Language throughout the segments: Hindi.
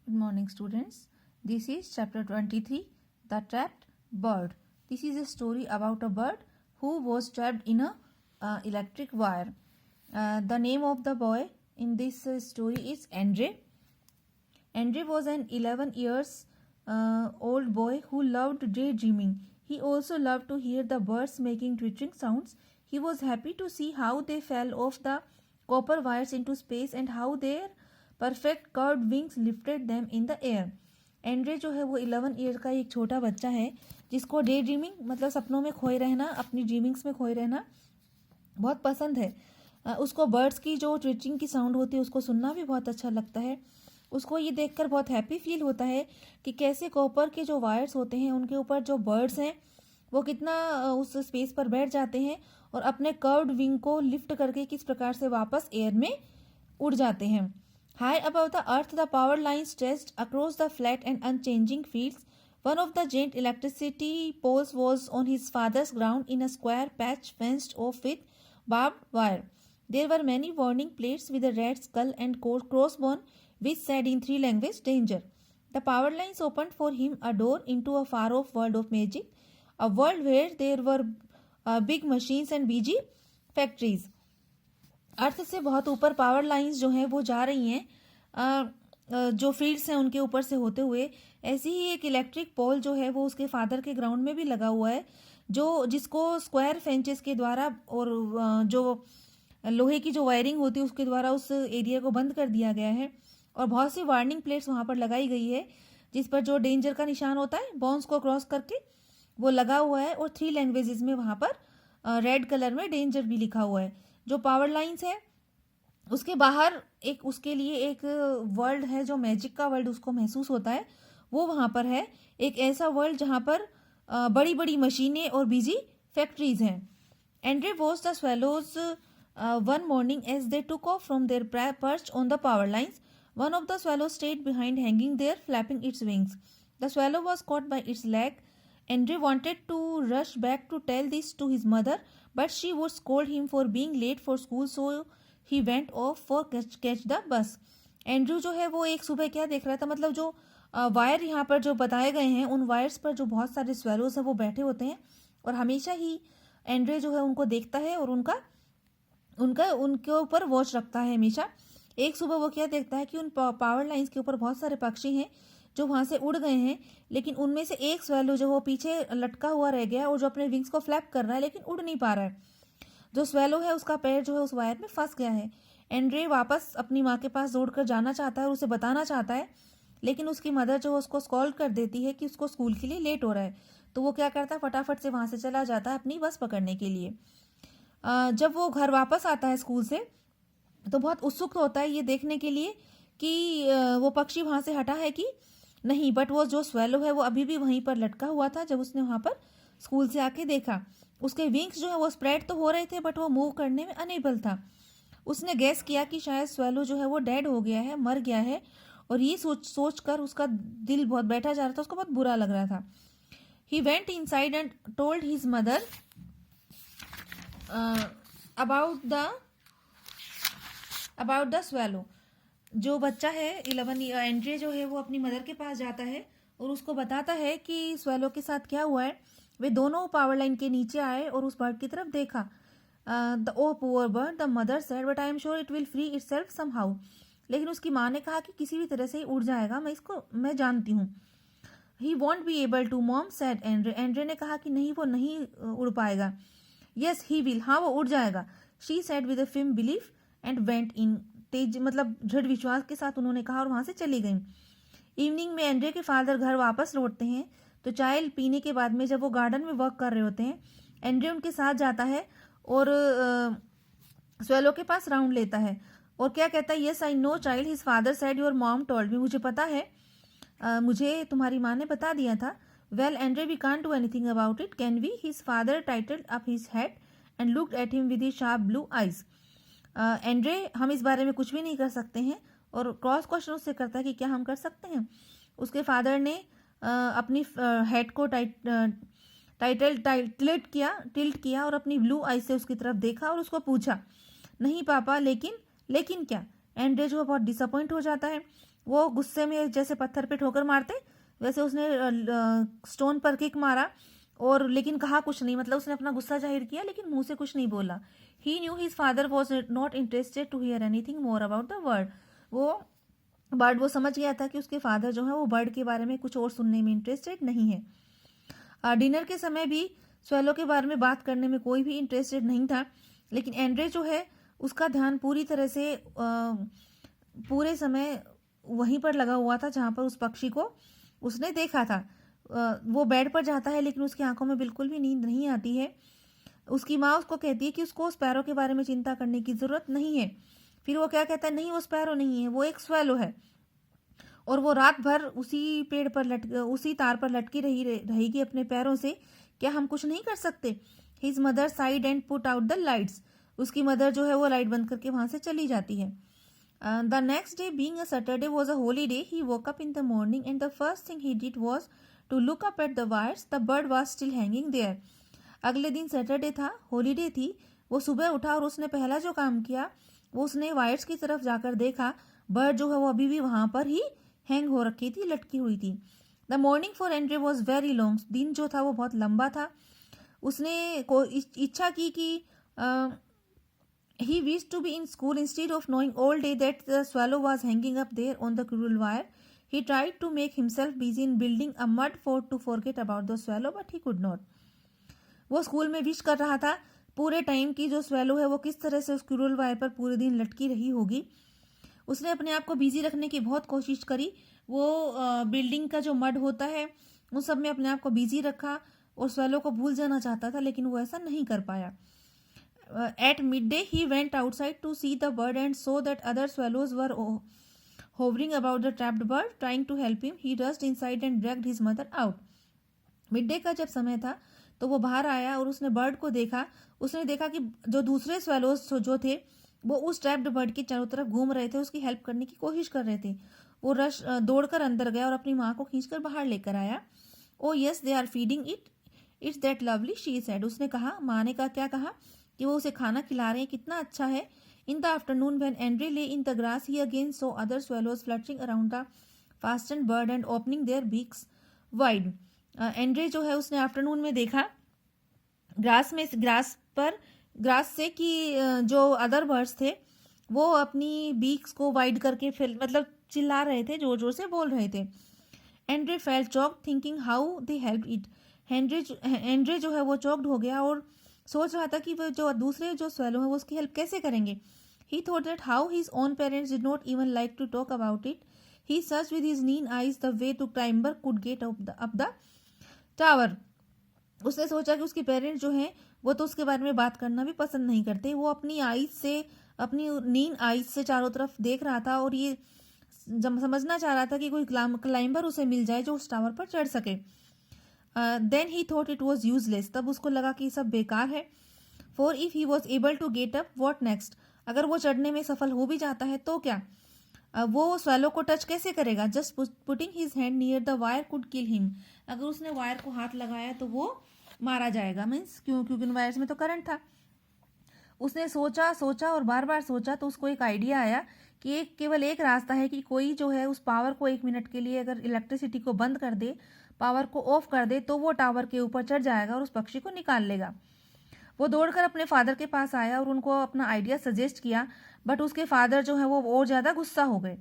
Good morning, students. This is chapter 23, The Trapped Bird. This is a story about a bird who was trapped in a electric wire. The name of the boy in this story is Andre. Andre was an 11 years old boy who loved daydreaming. He also loved to hear the birds making twittering sounds. He was happy to see how they fell off the copper wires into space and how their perfect curved wings lifted them in the air. Andre जो है वो 11 ईयर का एक छोटा बच्चा है जिसको डे ड्रीमिंग मतलब सपनों में खोए रहना, अपनी ड्रीमिंग्स में खोए रहना बहुत पसंद है. उसको बर्ड्स की जो ट्विटरिंग की साउंड होती है उसको सुनना भी बहुत अच्छा लगता है. उसको ये देखकर बहुत हैप्पी फील होता है कि कैसे कॉपर के जो वायर्स होते हैं उनके ऊपर जो बर्ड्स हैं वो कितना उस स्पेस पर बैठ जाते हैं और अपने कर्व्ड विंग को लिफ्ट करके किस प्रकार से वापस एयर में उड़ जाते हैं. High above the earth, the power lines stretched across the flat and unchanging fields. One of the giant electricity poles was on his father's ground in a square patch fenced off with barbed wire. There were many warning plates with a red skull and crossbone which said in three languages, danger. The power lines opened for him a door into a far-off world of magic, a world where there were big machines and busy factories. अर्थ से बहुत ऊपर पावर लाइंस जो हैं वो जा रही हैं जो फील्ड्स हैं उनके ऊपर से होते हुए. ऐसी ही एक इलेक्ट्रिक पोल जो है वो उसके फादर के ग्राउंड में भी लगा हुआ है जिसको स्क्वायर फेंचेस के द्वारा और जो लोहे की जो वायरिंग होती है उसके द्वारा उस एरिया को बंद कर दिया गया है. और बहुत सी वार्निंग प्लेट्स वहाँ पर लगाई गई है जिस पर जो डेंजर का निशान होता है बॉन्स को क्रॉस करके वो लगा हुआ है. और 3 लैंग्वेजेस में वहाँ पर रेड कलर में डेंजर भी लिखा हुआ है. जो पावर लाइंस है उसके बाहर एक उसके लिए एक वर्ल्ड है जो मैजिक का वर्ल्ड उसको महसूस होता है वो वहाँ पर है. एक ऐसा वर्ल्ड जहाँ पर बड़ी बड़ी मशीनें और बिजी फैक्ट्रीज हैं. Andre watch the swallows one morning as they took off from their perch on the power lines. One of the swallows stayed behind hanging there flapping its wings. The swallow was caught by its leg. Andre wanted to rush back to tell this to his mother, but she would scold him for being late for school, so he went off for catch the bus. Andrew जो है वो एक सुबह क्या देख रहा था, मतलब जो वायर यहाँ पर जो बताए गए हैं उन वायर्स पर जो बहुत सारे स्वेलोज हैं वो बैठे होते हैं और हमेशा ही एंड्रे जो है उनको देखता है और उनके ऊपर वॉच रखता है हमेशा. एक सुबह वो क्या देखता है कि उन पावर लाइंस के ऊपर बहुत सारे पक्षी हैं जो वहाँ से उड़ गए हैं, लेकिन उनमें से एक स्वेलो जो वो पीछे लटका हुआ रह गया और जो अपने विंग्स को फ्लैप कर रहा है लेकिन उड़ नहीं पा रहा है. जो स्वेलो है उसका पैर जो है उस वायर में फंस गया है. एंड्रे वापस अपनी माँ के पास दौड़कर जाना चाहता है और उसे बताना चाहता है, लेकिन उसकी मदर जो है उसको स्कॉल्ड कर देती है कि उसको स्कूल के लिए लेट हो रहा है. तो वो क्या करता है, फटाफट से वहाँ से चला जाता है अपनी बस पकड़ने के लिए. जब वो घर वापस आता है स्कूल से तो बहुत उत्सुक होता है ये देखने के लिए कि वो पक्षी वहाँ से हटा है कि नहीं, बट वो जो स्वेलो है वो अभी भी वहीं पर लटका हुआ था जब उसने वहाँ पर स्कूल से आके देखा. उसके विंग्स जो है वो स्प्रेड तो हो रहे थे बट वो मूव करने में अनेबल था. उसने गैस किया कि शायद स्वेलो जो है वो डेड हो गया है, मर गया है, और ये सोच कर उसका दिल बहुत बैठा जा रहा था, उसको बहुत बुरा लग रहा था. He went inside and told his mother about the swallow. जो बच्चा है 11 एंड्रे जो है वो अपनी मदर के पास जाता है और उसको बताता है कि स्वेलो के साथ क्या हुआ है. वे दोनों पावर लाइन के नीचे आए और उस बर्ड की तरफ देखा. The oh poor bird, the mother said, but I am sure it will free itself somehow. लेकिन उसकी माँ ने कहा कि किसी भी तरह से ही उड़ जाएगा, मैं जानती हूँ. He won't be able to mom, said Andre. Andre ने कहा कि नहीं, वो नहीं उड़ पाएगा. यस ही विल, हाँ वो उड़ जाएगा, she said with a firm belief and went in. तेज मतलब दृढ़ विश्वास के साथ उन्होंने कहा और वहां से चली गई. इवनिंग में एंड्रे के फादर घर वापस लौटते हैं तो चाय पीने के बाद में जब वो गार्डन में वर्क कर रहे होते हैं एंड्रे उनके साथ जाता है और स्वेलो के पास राउंड लेता है और क्या कहता है, yes I know child, his father said your mom told me. मुझे पता है, मुझे तुम्हारी माँ ने बता दिया था. Well Andre, we can't do anything about it, can we? His father titled up his head and looked at him with his sharp blue eyes. Andre, हम इस बारे में कुछ भी नहीं कर सकते हैं, और क्रॉस क्वेश्चन उससे करता है कि क्या हम कर सकते हैं. उसके फादर ने अपनी हेड को टिल्ट किया और अपनी ब्लू आई से उसकी तरफ देखा और उसको पूछा, नहीं पापा, लेकिन क्या. एंड्रे जो बहुत डिसअपॉइंट हो जाता है. वो गुस्से में जैसे पत्थर पे ठोकर मारते वैसे उसने स्टोन पर किक मारा, और लेकिन कहा कुछ नहीं, मतलब उसने अपना गुस्सा जाहिर किया लेकिन मुंह से कुछ नहीं बोला. He knew his father was not interested to hear anything more about the word. वो समझ गया था कि उसके फादर जो है वो बर्ड के बारे में कुछ और सुनने में इंटरेस्टेड नहीं है. डिनर के समय भी स्वेलो के बारे में बात करने में कोई भी इंटरेस्टेड नहीं था, लेकिन एंड्रे जो है उसका ध्यान पूरी तरह से पूरे समय वहीं पर लगा हुआ था जहाँ पर उस पक्षी को उसने देखा था. वो बेड पर जाता है लेकिन उसकी आंखों में बिल्कुल भी नींद नहीं आती है. उसकी माँ उसको कहती है कि उसको स्पैरो के बारे में चिंता करने की ज़रूरत नहीं है. फिर वो क्या कहता है, नहीं वो स्पैरो नहीं है, वो एक स्वेलो है और वो रात भर उसी पेड़ पर उसी तार पर लटकी रहेगी अपने पैरों से. क्या हम कुछ नहीं कर सकते? His mother side and put out the lights. उसकी मदर जो है वो लाइट बंद करके वहाँ से चली जाती है. The next day being a Saturday was a holiday. He woke up in the morning and the first thing he did was to look up at the wires. The bird was still hanging there. अगले दिन सैटरडे था, हॉलीडे थी. वो सुबह उठा और उसने पहला जो काम किया वो उसने वायर्स की तरफ जाकर देखा. बर्ड जो है वो अभी भी वहाँ पर ही हैंग हो रखी थी, लटकी हुई थी. The morning for Andre was very long. दिन जो था वो बहुत लंबा था. उसने इच्छा की कि he wished to be in school instead of knowing all day that the swallow was hanging up there on the cruel wire. He tried to make himself busy in building a mud fort to forget about the swallow, but he could not. वो स्कूल में विश कर रहा था पूरे टाइम की जो स्वेलो है वो किस तरह से उस क्रूरल वायर पर पूरे दिन लटकी रही होगी. उसने अपने आप को बिजी रखने की बहुत कोशिश करी. वो बिल्डिंग का जो मड होता है उन सब में अपने आप को बिजी रखा और स्वेलो को भूल जाना चाहता था, लेकिन वो ऐसा नहीं कर पाया. At midday, he went outside to see the bird and saw that other swallows were hovering about the trapped bird, trying to help him. He rushed inside and dragged his mother out. Mid का जब समय था तो वो बाहर आया और उसने बर्ड को देखा. उसने देखा कि जो दूसरे स्वेलोज जो थे वो उस ट्रैप्ड बर्ड के चारों तरफ घूम रहे थे, उसकी हेल्प करने की कोशिश कर रहे थे. वो दौड़कर अंदर गया और अपनी माँ को खींचकर बाहर लेकर आया. Oh yes, they are feeding it, it's that lovely, she said. उसने कहा, माँ ने कहा, क्या कहा? कि वो उसे खाना खिला रहे हैं, कितना अच्छा है. In the afternoon when Andre lay in the grass he again saw other swallows fluttering around the fastened bird and opening their beaks wide. Andre जो है उसने आफ्टरनून में देखा ग्रास से कि जो अदर बर्ड्स थे वो अपनी बीक्स को वाइड करके मतलब चिल्ला रहे थे, जोर जोर से बोल रहे थे. Andre felt choked thinking how they help it. Andre जो है वो चॉक्ड हो गया और सोच रहा था कि वो जो दूसरे जो स्वेलो हैं वो उसकी हेल्प कैसे करेंगे. He thought that how his own parents did not even like to talk about it. He search with his keen eyes the way to climber could get up the tower. उसने सोचा कि उसके पेरेंट्स जो हैं वो तो उसके बारे में बात करना भी पसंद नहीं करते. वो अपनी नीन आईज से चारों तरफ देख रहा था और ये समझना चाह रहा था कि कोई क्लाइंबर उसे मिल जाए जो उस टावर पर चढ़ सके. Then he thought it was useless. तब उसको लगा कि सब बेकार है. For if he was able to get up what next. अगर वो चढ़ने में सफल हो भी जाता है तो क्या? वो स्वेलो को टच कैसे करेगा? Just putting his hand near the wire could kill him. अगर उसने वायर को हाथ लगाया तो वो मारा जाएगा. मीन्स क्योंकि उन वायर्स में तो करंट था. उसने सोचा और बार बार सोचा तो उसको एक आइडिया आया कि केवल एक रास्ता है कि कोई जो है उस पावर को 1 मिनट के लिए अगर इलेक्ट्रिसिटी को बंद कर दे, पावर को ऑफ कर दे, तो वो टावर के ऊपर चढ़ जाएगा और उस पक्षी को निकाल लेगा. वो दौड़कर अपने फादर के पास आया और उनको अपना आइडिया सजेस्ट किया, बट उसके फादर जो है वो और ज़्यादा गुस्सा हो गए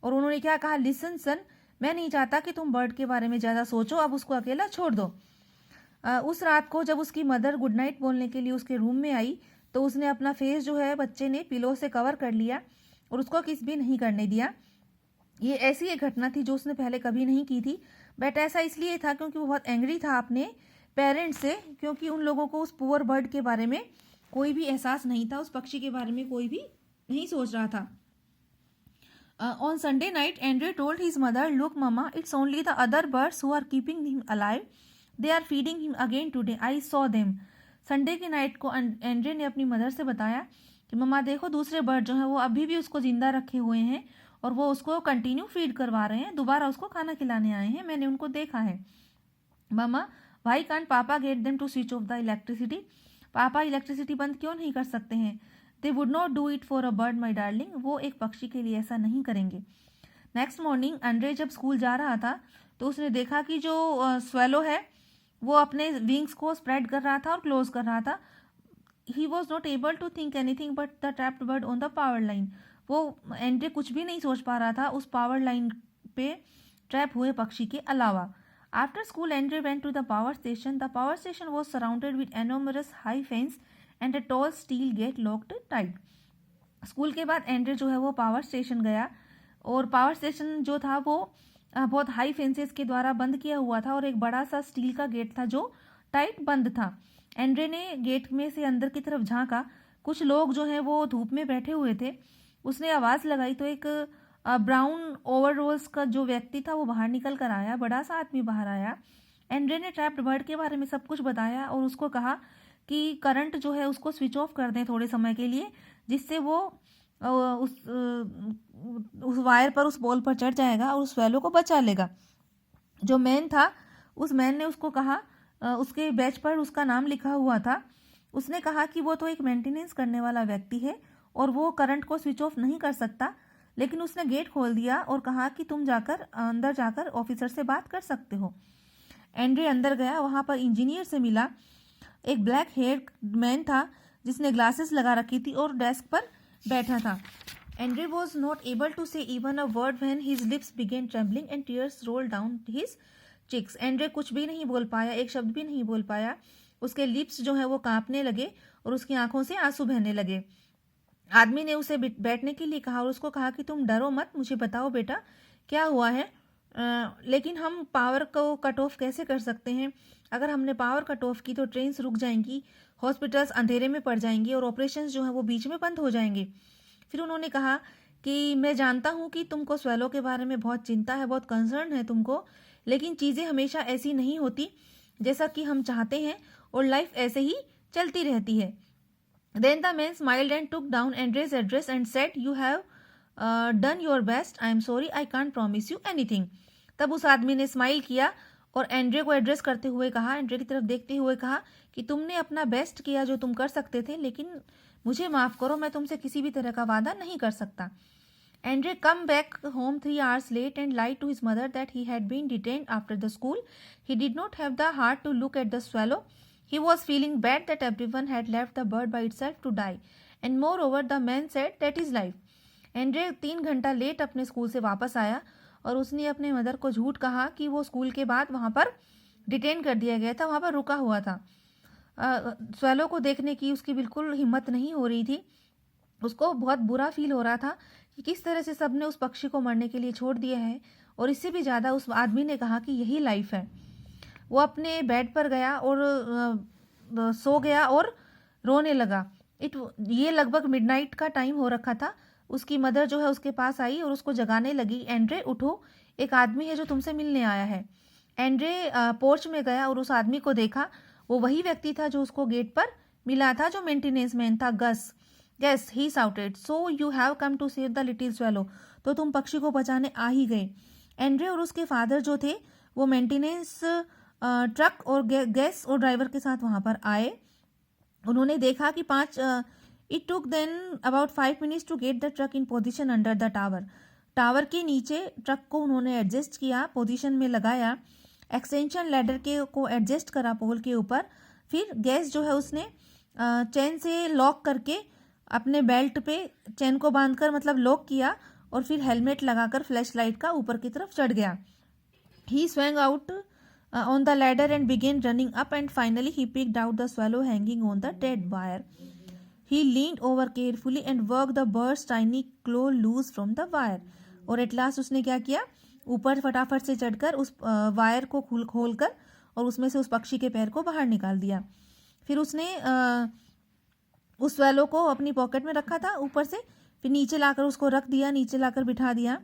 और उन्होंने क्या कहा, लिसन सन, मैं नहीं चाहता कि तुम बर्ड के बारे में ज़्यादा सोचो, अब उसको अकेला छोड़ दो. उस रात को जब उसकी मदर गुड नाइट बोलने के लिए उसके रूम में आई तो उसने अपना फेस जो है बच्चे ने पिलो से कवर कर लिया और उसको किस भी नहीं करने दिया. ये ऐसी एक घटना थी जो उसने पहले कभी नहीं की थी, बट ऐसा इसलिए था क्योंकि वो बहुत एंग्री था अपने पेरेंट्स से, क्योंकि उन लोगों को उस पुअर बर्ड के बारे में कोई भी एहसास नहीं था, उस पक्षी के बारे में कोई भी नहीं सोच रहा था. On Sunday night Andre told his mother, look mama, it's only the other birds who are keeping him alive, they are feeding him again today, I saw them. Sunday की नाइट को एंड्रे ने अपनी मदर से बताया कि मम्मा देखो, दूसरे बर्ड जो हैं वो अभी भी उसको जिंदा रखे हुए हैं और वो उसको कंटिन्यू फीड करवा रहे हैं, दोबारा उसको खाना खिलाने आए हैं, मैंने उनको देखा है. Mama, why can't papa get them to switch off the electricity. पापा इलेक्ट्रिसिटी बंद क्यों नहीं कर सकते हैं? They would not do it for a bird my darling. वो एक पक्षी के लिए ऐसा नहीं करेंगे. नेक्स्ट मॉर्निंग एंड्रे जब स्कूल जा रहा था तो उसने देखा कि जो स्वेलो है वो अपने विंग्स को स्प्रेड कर रहा था और क्लोज कर रहा था. He was not able to think anything but the trapped bird on the power line. वो एंड्रे कुछ भी नहीं सोच पा रहा था उस पावर लाइन पे ट्रैप हुए पक्षी के अलावा. After school Andre went to the power station. The power station was surrounded with enormous high fence and a tall steel gate locked tight. School के बाद एंड्रे जो है वो पावर स्टेशन गया और पावर स्टेशन जो था वो बहुत हाई फेंसेस के द्वारा बंद किया हुआ था और एक बड़ा सा स्टील का गेट था जो टाइट बंद था. एंड्रे ने गेट में से अंदर की तरफ झांका. कुछ लोग जो हैं वो धूप में बैठे हुए थे. उसने आवाज़ लगाई तो एक ब्राउन ओवरऑल्स का जो व्यक्ति था वो बाहर निकल कर आया. बड़ा सा आदमी बाहर आया. एंड्रे ने ट्रैप्ड बर्ड के बारे में सब कुछ बताया और उसको कहा कि करंट जो है उसको स्विच ऑफ कर दें थोड़े समय के लिए, जिससे वो उस वायर पर उस बॉल पर चढ़ जाएगा और उस स्वेलो को बचा लेगा. जो मैन था उस मैन ने उसको कहा, उसके बैच पर उसका नाम लिखा हुआ था. उसने कहा कि वो तो एक मेंटेनेंस करने वाला व्यक्ति है और वो करंट को स्विच ऑफ नहीं कर सकता, लेकिन उसने गेट खोल दिया और कहा कि तुम जाकर अंदर जाकर ऑफिसर से बात कर सकते हो. एंड्रे अंदर गया. वहाँ पर इंजीनियर से मिला. एक ब्लैक हेयर मैन था जिसने ग्लासेस लगा रखी थी और डेस्क पर बैठा था. Andre was not able to say even a word when his lips began trembling and tears roll down his cheeks. Andre कुछ भी नहीं बोल पाया, एक शब्द भी नहीं बोल पाया. उसके लिप्स जो है वो कांपने लगे और उसकी आंखों से आंसू बहने लगे. आदमी ने उसे बैठने के लिए कहा और उसको कहा कि तुम डरो मत, मुझे बताओ बेटा क्या हुआ है. लेकिन हम पावर को कट ऑफ कैसे कर सकते हैं? अगर हमने पावर कट ऑफ की तो ट्रेन्स रुक जाएंगी, हॉस्पिटल्स अंधेरे में पड़ जाएंगे और ऑपरेशंस जो हैं वो बीच में बंद हो जाएंगे. फिर उन्होंने कहा कि मैं जानता हूँ कि तुमको स्वेलो के बारे में बहुत चिंता है, बहुत कंसर्न है तुमको, लेकिन चीज़ें हमेशा ऐसी नहीं होती जैसा कि हम चाहते हैं और लाइफ ऐसे ही चलती रहती है. Then the man smiled and took down Andre's address and said, "You have done your best. I am sorry, I can't promise you anything." तब उस आदमी ने स्माइल किया और एंड्रे को एड्रेस करते हुए कहा, एंड्रे की तरफ देखते हुए कहा कि तुमने अपना बेस्ट किया जो तुम कर सकते थे, लेकिन मुझे माफ़ करो, मैं तुमसे किसी भी तरह का वादा नहीं कर सकता. Andre come back home 3 hours late and lied to his mother that he had been detained after the school. He did not have the heart to look at the swallow. He was feeling bad that everyone had left the bird by itself to die. And moreover, the man said that is life. Andre 3 घंटा लेट अपने स्कूल से वापस आया और उसने अपने मदर को झूठ कहा कि वो स्कूल के बाद वहाँ पर डिटेन कर दिया गया था, वहाँ पर रुका हुआ था. स्वेलो को देखने की उसकी बिल्कुल हिम्मत नहीं हो रही थी. उसको बहुत बुरा फील हो रहा था कि किस तरह से सबने उस पक्षी को मरने के लिए छोड़ दिया है. और इससे भी ज़्यादा उस आदमी ने कहा कि यही लाइफ है. वो अपने बेड पर गया और सो गया और रोने लगा. ये लगभग मिडनाइट का टाइम हो रखा था. उसकी मदर जो है उसके पास आई और उसको जगाने लगी. एंड्रे उठो, एक आदमी है जो तुमसे मिलने आया है. एंड्रे पोर्च में गया और उस आदमी को देखा. वो वही व्यक्ति था जो उसको गेट पर मिला था, जो मेंटेनेंस मैन था, गस. Yes, he shouted. So you have come to save the little swallow. तो तुम पक्षी को बचाने आ ही गए. एंड्रे और उसके फादर जो थे वो मेंटेनेंस ट्रक और गैस और ड्राइवर के साथ वहाँ पर आए. उन्होंने देखा कि it took then about 5 minutes to get the truck in position under the tower. Tower के नीचे ट्रक को उन्होंने एडजस्ट किया, पोजीशन में लगाया, एक्सटेंशन लैडर के को एडजस्ट करा पोल के ऊपर. फिर गैस जो है उसने चेन से लॉक करके अपने बेल्ट पे चेन को बांधकर मतलब लॉक किया और फिर हेलमेट लगाकर फ्लैश लाइट का ऊपर की तरफ चढ़ गया. He swung out on the ladder and began running up and finally he picked out the swallow hanging on the dead wire. He leaned over carefully and work the bird's tiny claw loose from the wire. और एट लास्ट उसने क्या किया, ऊपर फटाफट से चढ़कर उस वायर को खोलकर और उसमें से उस पक्षी के पैर को बाहर निकाल दिया. फिर उसने उस swallow को अपनी पॉकेट में रखा था ऊपर से, फिर नीचे लाकर उसको रख दिया, नीचे लाकर बिठा दिया.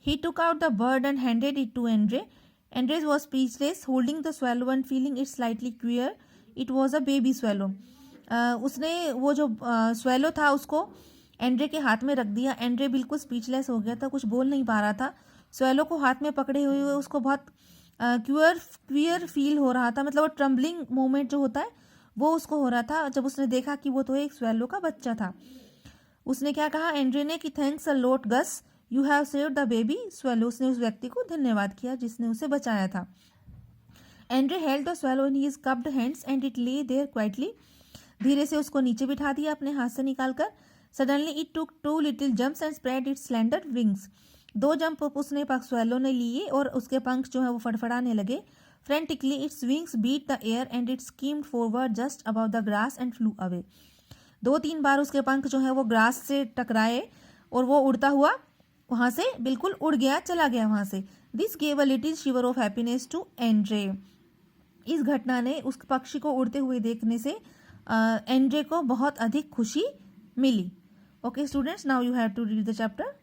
He took out the bird and handed it to Andre. Andre was speechless, holding the swallow and feeling it slightly queer. It was a baby swallow. उसने वो जो swallow था उसको एंड्रे के हाथ में रख दिया. एंड्रे बिल्कुल स्पीचलेस हो गया था, कुछ बोल नहीं पा रहा था. swallow को हाथ में पकड़े हुए उसको बहुत क्वियर फील हो रहा था, मतलब वो ट्रम्बलिंग मोमेंट जो होता है वो उसको हो रहा था जब उसने देखा कि वो तो एक swallow का बच्चा था. उसने क्या कहा एंड्रे ने कि thanks a lot guys, you have saved the baby swallow, उसने उस व्यक्ति को धन्यवाद किया जिसने उसे बचाया था। Andre held the swallow in his cupped hands and it lay there quietly, धीरे से उसको नीचे बिठा दिया अपने हाथ से निकालकर। Suddenly it took 2 little jumps and spread it's slender wings, 2 jump उसने स्वेलो ने लिए और उसके पंख जो है वो फड़फड़ाने लगे। Frantically its wings beat the air and it skimmed forward just about the grass and flew away, 2-3 बार उसके पंख जो है वो ग्रास से टकराए और वो उड़ता हुआ वहां से बिल्कुल उड़ गया, चला गया वहां से। This gave a little shiver of happiness to Andre, इस घटना ने उस पक्षी को उड़ते हुए देखने से एंड्रे को बहुत अधिक खुशी मिली। Okay students, now you have to read the chapter.